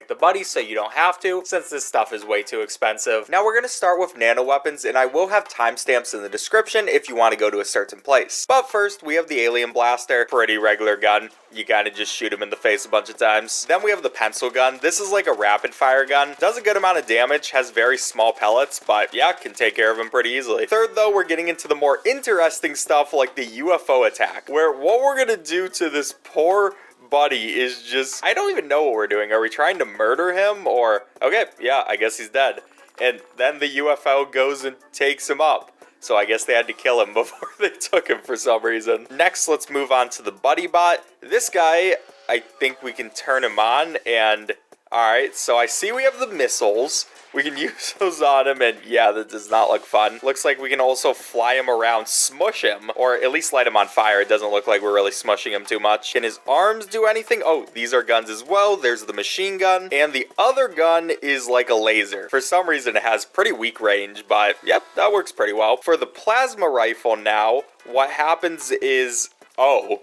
the buddies so you don't have to, since this stuff is way too expensive. Now we're going to start with nano weapons, and I will have timestamps in the description if you want to go to a certain place. But first, we have the alien blaster, pretty regular gun. You kind of just shoot him in the face a bunch of times. Then we have the pencil gun. This is like a rapid fire gun. Does a good amount of damage, has very small pellets, but yeah, can take care of him pretty easily. Third though, we're getting into the more interesting stuff like the UFO attack, where what we're going to do to this poor buddy is just, I don't even know what we're doing. Are we trying to murder him or, okay, yeah, I guess he's dead. And then the UFO goes and takes him up. So I guess they had to kill him before they took him for some reason. Next, let's move on to the buddy bot. This guy, I think we can turn him on and, alright, so I see we have the missiles. We can use those on him, and yeah, that does not look fun. Looks like we can also fly him around, smush him, or at least light him on fire. It doesn't look like we're really smushing him too much. Can his arms do anything? Oh, these are guns as well. There's the machine gun, and the other gun is like a laser. For some reason, it has pretty weak range, but yep, that works pretty well. For the plasma rifle now, what happens is, oh,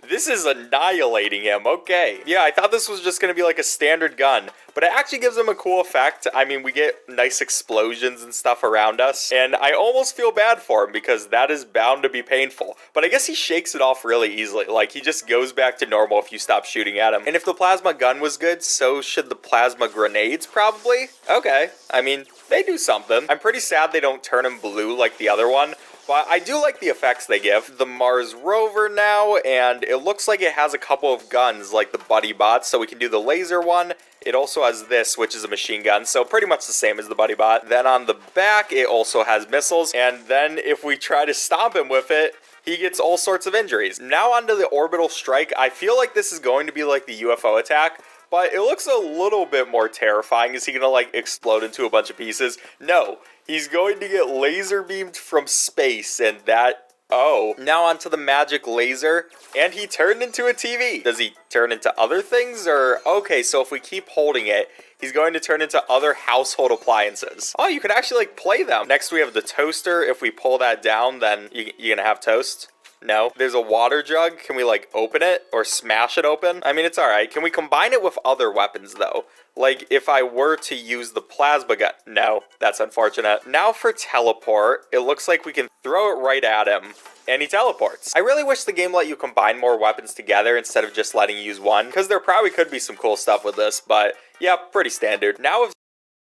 this is annihilating him. Okay. Yeah, I thought this was just going to be like a standard gun, but it actually gives him a cool effect. I mean, we get nice explosions and stuff around us, and I almost feel bad for him because that is bound to be painful. But I guess he shakes it off really easily. Like, he just goes back to normal if you stop shooting at him. And if the plasma gun was good, so should the plasma grenades probably? Okay. I mean, they do something. I'm pretty sad they don't turn him blue like the other one. But I do like the effects they give. The Mars rover now, and it looks like it has a couple of guns like the buddy bot, so we can do the laser one. It also has this, which is a machine gun, so pretty much the same as the buddy bot. Then on the back, it also has missiles, and then if we try to stomp him with it, he gets all sorts of injuries. Now onto the orbital strike. I feel like this is going to be like the UFO attack, but it looks a little bit more terrifying. Is he gonna like explode into a bunch of pieces? No. He's going to get laser beamed from space, and that, oh. Now onto the magic laser, and he turned into a TV. Does he turn into other things, or, okay, so if we keep holding it, he's going to turn into other household appliances. Oh, you can actually, like, play them. Next, we have the toaster. If we pull that down, then you're gonna have toast. No. There's a water jug. Can we, like, open it or smash it open? I mean, it's alright. Can we combine it with other weapons, though? Like, if I were to use the plasma gun. No, that's unfortunate. Now for teleport, it looks like we can throw it right at him, and he teleports. I really wish the game let you combine more weapons together instead of just letting you use one, because there probably could be some cool stuff with this, but yeah, pretty standard. Now it's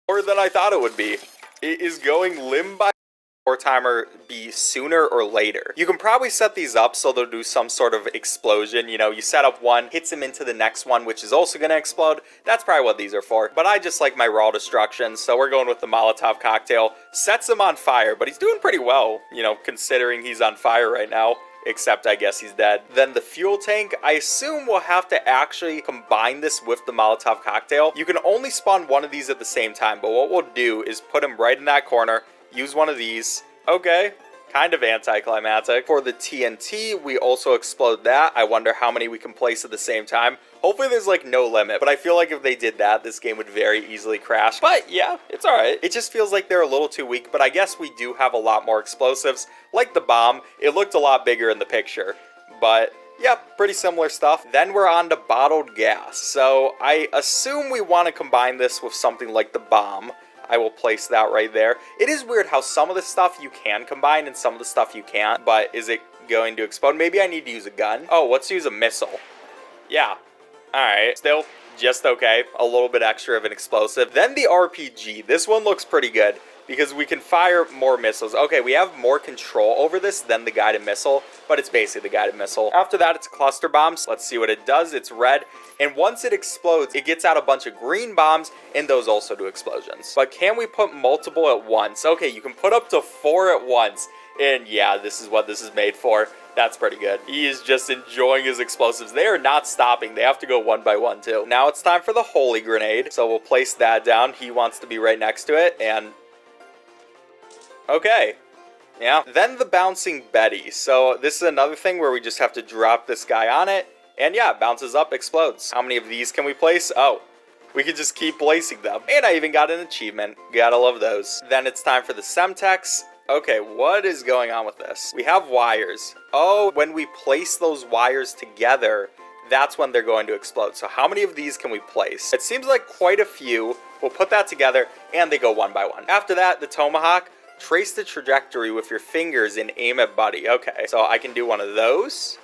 more than I thought it would be. It is going limb by or timer be sooner or later. You can probably set these up so they'll do some sort of explosion. You know, you set up one, hits him into the next one, which is also going to explode. That's probably what these are for. But I just like my raw destruction, so we're going with the Molotov cocktail. Sets him on fire, but he's doing pretty well, you know, considering he's on fire right now. Except I guess he's dead. Then the fuel tank, I assume we'll have to actually combine this with the Molotov cocktail. You can only spawn one of these at the same time, but what we'll do is put him right in that corner, use one of these. Okay, kind of anticlimactic. For the TNT, we also explode that. I wonder how many we can place at the same time. Hopefully there's like no limit, but I feel like if they did that, this game would very easily crash. But yeah, it's alright. It just feels like they're a little too weak, but I guess we do have a lot more explosives. Like the bomb, it looked a lot bigger in the picture, but yeah, pretty similar stuff. Then we're on to bottled gas. So I assume we want to combine this with something like the bomb. I will place that right there. It is weird how some of the stuff you can combine and some of the stuff you can't, but is it going to explode? Maybe I need to use a gun. Oh, let's use a missile. Yeah. Alright. Still just okay. A little bit extra of an explosive. Then the RPG. This one looks pretty good because we can fire more missiles. Okay, we have more control over this than the guided missile, but it's basically the guided missile. After that, it's cluster bombs. Let's see what it does. It's red, and once it explodes, it gets out a bunch of green bombs, and those also do explosions. But can we put multiple at once? Okay, you can put up to 4 at once, and yeah, this is what this is made for. That's pretty good. He is just enjoying his explosives. They are not stopping. They have to go one by one, too. Now it's time for the holy grenade, so we'll place that down. He wants to be right next to it, and okay. Yeah. Then the bouncing Betty. So this is another thing where we just have to drop this guy on it. And yeah, bounces up, explodes. How many of these can we place? Oh, we can just keep placing them. And I even got an achievement. Gotta love those. Then it's time for the Semtex. Okay, what is going on with this? We have wires. Oh, when we place those wires together, that's when they're going to explode. So how many of these can we place? It seems like quite a few. We'll put that together, and they go one by one. After that, the tomahawk, trace the trajectory with your fingers and aim at Buddy. Okay, so I can do one of those.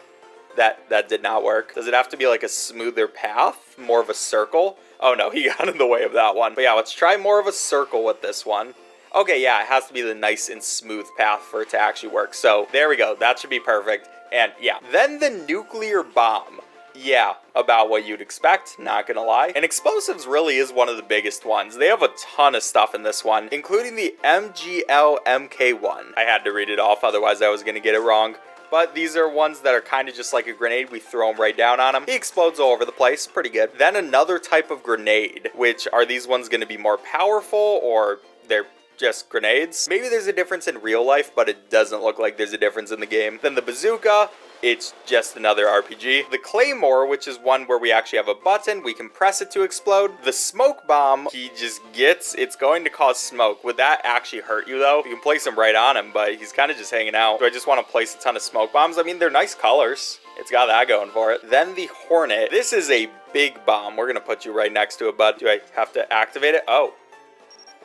That did not work. Does it have to be like a smoother path? More of a circle? Oh no, he got in the way of that one. But yeah, let's try more of a circle with this one. Okay, yeah, it has to be the nice and smooth path for it to actually work. So there we go. That should be perfect. And yeah, then the nuclear bomb. Yeah, about what you'd expect, not gonna lie. And explosives really is one of the biggest ones. They have a ton of stuff in this one, including the MGL MK1. I had to read it off, otherwise I was gonna get it wrong. But these are ones that are kind of just like a grenade. We throw them right down on him. He explodes all over the place. Pretty good. Then another type of grenade, which are these ones going to be more powerful, or they're just grenades? Maybe there's a difference in real life, but it doesn't look like there's a difference in the game. Then the bazooka. It's just another RPG. The Claymore, which is one where we actually have a button. We can press it to explode. The smoke bomb, he just gets, it's going to cause smoke. Would that actually hurt you though? You can place him right on him, but he's kind of just hanging out. Do I just want to place a ton of smoke bombs? I mean, they're nice colors. It's got that going for it. Then the Hornet. This is a big bomb. We're going to put you right next to it, bud. Do I have to activate it? Oh,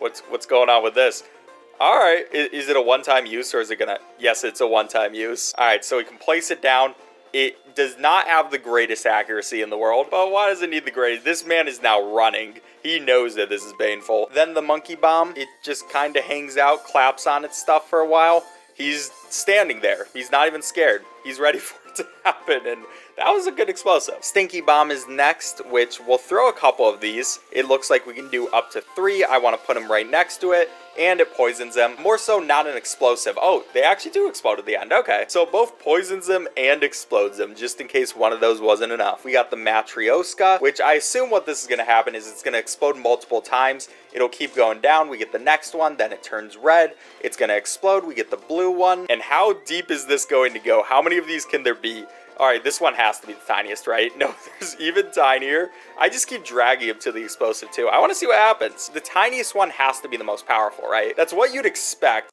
what's going on with this? All right, is it a one-time use, or is it gonna... Yes, it's a one-time use. All right, so we can place it down. It does not have the greatest accuracy in the world, but why does it need the greatest? This man is now running. He knows that this is painful. Then the monkey bomb, it just kind of hangs out, claps on its stuff for a while. He's standing there. He's not even scared. He's ready for it to happen, and that was a good explosive. Stinky bomb is next, which we'll throw a couple of these. It looks like we can do up to 3. I want to put him right next to it, and it poisons them. More so not an explosive. Oh, they actually do explode at the end. Okay, so both poisons them and explodes them, just in case one of those wasn't enough. We got the Matryoshka, which I assume what this is going to happen is it's going to explode multiple times. It'll keep going down. We get the next one, then it turns red. It's going to explode. We get the blue one. And how deep is this going to go? How many of these can there be? All right, this one has to be the tiniest, right? No, there's even tinier. I just keep dragging him to the explosive too. I want to see what happens. The tiniest one has to be the most powerful, right? That's what you'd expect.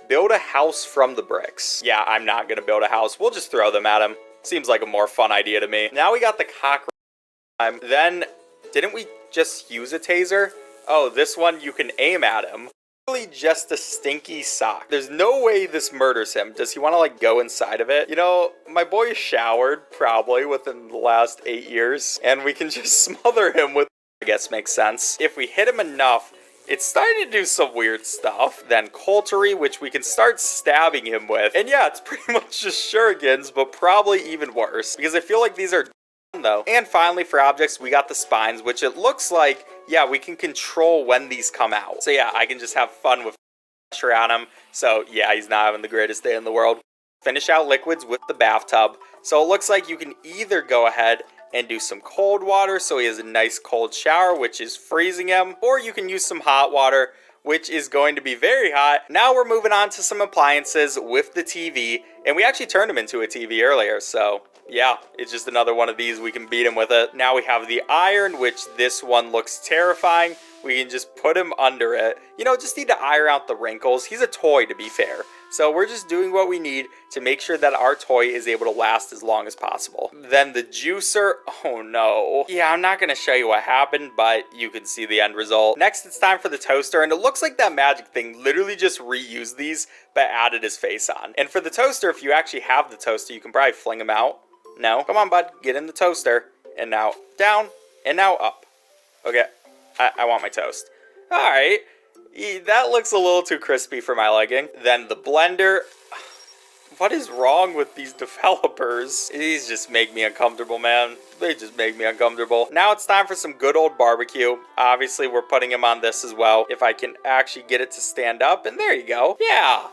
Build a house from the bricks. Yeah, I'm not going to build a house. We'll just throw them at him. Seems like a more fun idea to me. Now we got the cockroach. Then, didn't we just use a taser? Oh, this one, you can aim at him. Just a stinky sock. There's no way this murders him. Does he want to like go inside of it? You know, my boy showered probably within the last 8 years, and we can just smother him with, I guess makes sense. If we hit him enough, it's starting to do some weird stuff. Then Coultery, which we can start stabbing him with. And yeah, it's pretty much just shurikens, but probably even worse, because I feel like these are though. And finally, for objects, we got the spines, which it looks like, yeah, we can control when these come out. So yeah, I can just have fun with pressure on him. So yeah, he's not having the greatest day in the world. Finish out liquids with the bathtub. So it looks like you can either go ahead and do some cold water, so he has a nice cold shower, which is freezing him, or you can use some hot water, which is going to be very hot. Now we're moving on to some appliances with the TV, and we actually turned him into a TV earlier, so yeah, it's just another one of these. We can beat him with it. Now we have the iron, which this one looks terrifying. We can just put him under it. You know, just need to iron out the wrinkles. He's a toy, to be fair. So we're just doing what we need to make sure that our toy is able to last as long as possible. Then the juicer, oh no. Yeah, I'm not gonna show you what happened, but you can see the end result. Next, it's time for the toaster, and it looks like that magic thing literally just reused these, but added his face on. And for the toaster, if you actually have the toaster, you can probably fling him out. No, come on, bud, get in the toaster. And now down, and now up. Okay, I want my toast. All right. That looks a little too crispy for my liking. Then the blender. What is wrong with these developers? These just make me uncomfortable, man. They just make me uncomfortable. Now it's time for some good old barbecue. Obviously, we're putting him on this as well. If I can actually get it to stand up. And there you go. Yeah.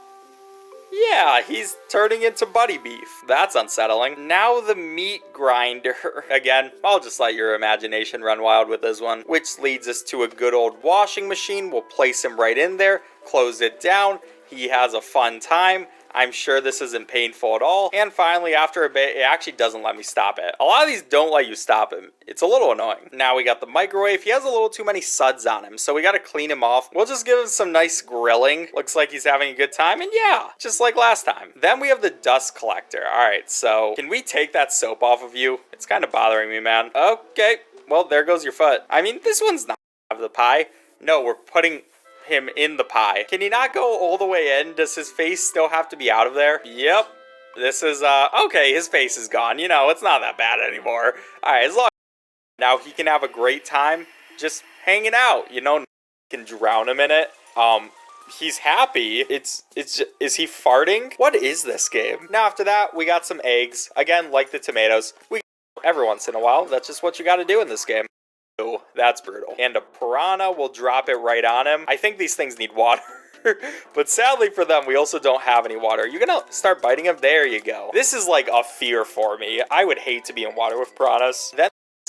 Yeah, he's turning into Buddy Beef. That's unsettling. Now the meat grinder. Again, I'll just let your imagination run wild with this one. Which leads us to a good old washing machine. We'll place him right in there, close it down. He has a fun time. I'm sure this isn't painful at all. And finally, after a bit, it actually doesn't let me stop it. A lot of these don't let you stop him. It's a little annoying. Now we got the microwave. He has a little too many suds on him, so we got to clean him off. We'll just give him some nice grilling. Looks like he's having a good time, and yeah, just like last time. Then we have the dust collector. All right, so can we take that soap off of you? It's kind of bothering me, man. Okay, well, there goes your foot. I mean, this one's not out of the pie. No, we're putting him in the pie. Can he not go all the way in? Does his face still have to be out of there? Yep. This is, okay, his face is gone. You know, it's not that bad anymore. All right, as long now he can have a great time just hanging out, you know, can drown him in it. He's happy. Is he farting? What is this game? Now after that, we got some eggs. Again, like the tomatoes. We every once in a while. That's just what you got to do in this game. Ooh, that's brutal. And a piranha will drop it right on him. I think these things need water. But sadly for them, we also don't have any water. You're gonna start biting him? There you go. This is like a fear for me. I would hate to be in water with piranhas.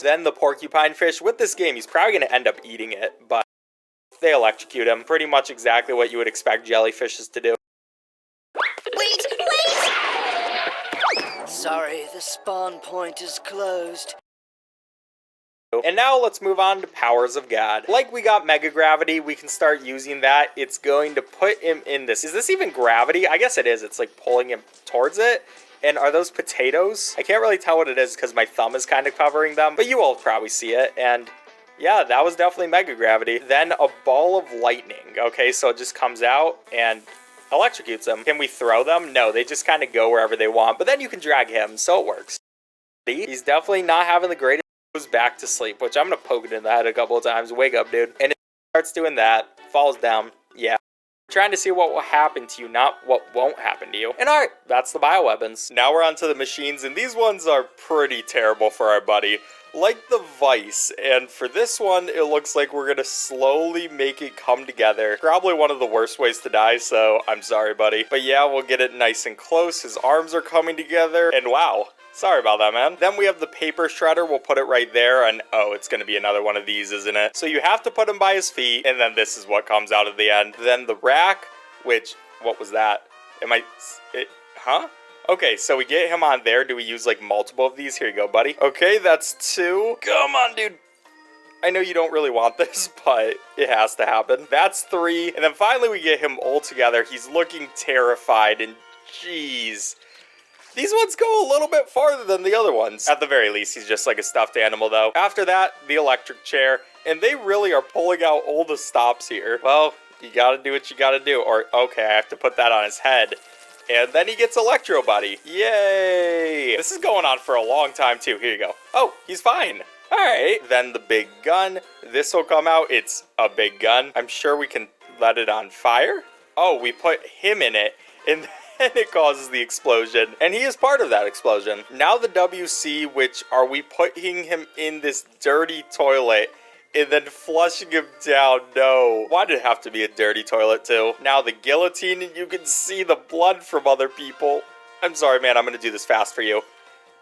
Then the porcupine fish. With this game, he's probably gonna end up eating it, but they electrocute him. Pretty much exactly what you would expect jellyfishes to do. Wait! Sorry, the spawn point is closed. And now let's move on to powers of God. Like we got mega gravity, we can start using that. It's going to put him in this. Is this even gravity? I guess it is. It's like pulling him towards it. And are those potatoes? I can't really tell what it is because my thumb is kind of covering them, but you all probably see it. And yeah, that was definitely mega gravity. Then a ball of lightning. Okay, so it just comes out and electrocutes them. Can we throw them? No, they just kind of go wherever they want, but then you can drag him, so it works. He's definitely not having the greatest. Goes back to sleep, which I'm gonna poke it in the head a couple of times. Wake up, dude. And it starts doing that, falls down. Yeah. Trying to see what will happen to you, not what won't happen to you. And alright, that's the bioweapons. Now we're on to the machines, and these ones are pretty terrible for our buddy. Like the Vice, and for this one, it looks like we're gonna slowly make it come together. Probably one of the worst ways to die, so I'm sorry, buddy. But yeah, we'll get it nice and close. His arms are coming together, and wow. Sorry about that, man. Then we have the paper shredder. We'll put it right there, and oh, it's gonna be another one of these, isn't it? So you have to put him by his feet, and then this is what comes out at the end. Then the rack, which, what was that? Huh? Okay, so we get him on there. Do we use like multiple of these? Here you go, buddy. Okay, that's 2. Come on, dude. I know you don't really want this, but it has to happen. That's 3. And then finally we get him all together. He's looking terrified, and jeez. These ones go a little bit farther than the other ones. At the very least, he's just like a stuffed animal, though. After that, the electric chair. And they really are pulling out all the stops here. Well, you gotta do what you gotta do. Or, okay, I have to put that on his head. And then he gets Electro Buddy. Yay! This is going on for a long time, too. Here you go. Oh, he's fine. Alright. Then the big gun. This will come out. It's a big gun. I'm sure we can let it on fire. Oh, we put him in it. And it causes the explosion, and he is part of that explosion. Now the WC, which are we putting him in this dirty toilet and then flushing him down? No. Why did it have to be a dirty toilet too? Now the guillotine, and you can see the blood from other people. I'm sorry, man, I'm gonna do this fast for you.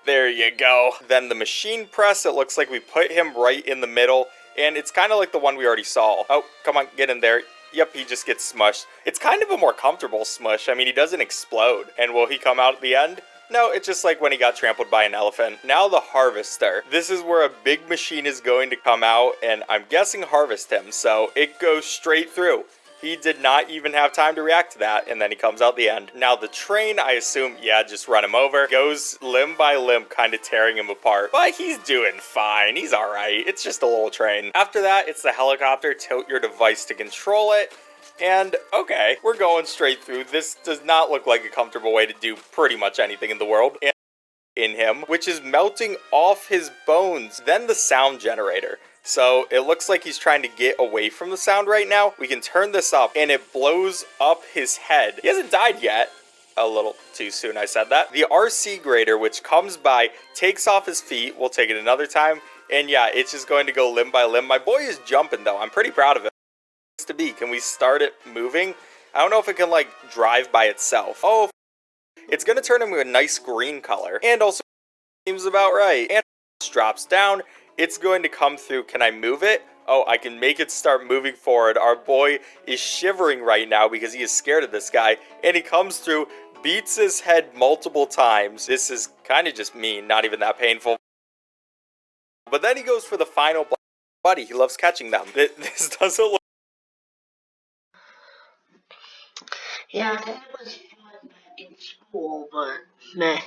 There you go. Then the machine press, it looks like we put him right in the middle, and it's kind of like the one we already saw. Oh, come on, get in there. Yep, he just gets smushed. It's kind of a more comfortable smush. I mean, he doesn't explode. And will he come out at the end? No, it's just like when he got trampled by an elephant. Now the harvester. This is where a big machine is going to come out, and I'm guessing harvest him, so it goes straight through. He did not even have time to react to that, and then he comes out the end. Now the train, I assume, yeah, just run him over. Goes limb by limb, kind of tearing him apart. But he's doing fine. He's alright. It's just a little train. After that, it's the helicopter. Tilt your device to control it. And, okay, we're going straight through. This does not look like a comfortable way to do pretty much anything in the world. And in him, which is melting off his bones. Then the sound generator. So it looks like he's trying to get away from the sound right now. We can turn this up and it blows up his head. He hasn't died yet. A little too soon I said that. The RC grader, which comes by, takes off his feet. We'll take it another time. And yeah, it's just going to go limb by limb. My boy is jumping though. I'm pretty proud of it. To be, can we start it moving? I don't know if it can like drive by itself. Oh, it's going to turn into a nice green color. And also seems about right. And it drops down. It's going to come through. Can I move it? Oh, I can make it start moving forward. Our boy is shivering right now because he is scared of this guy. And he comes through, beats his head multiple times. This is kind of just mean, not even that painful. But then he goes for the final buddy. He loves catching them. This doesn't look... Yeah, it was fun back in school, but meh.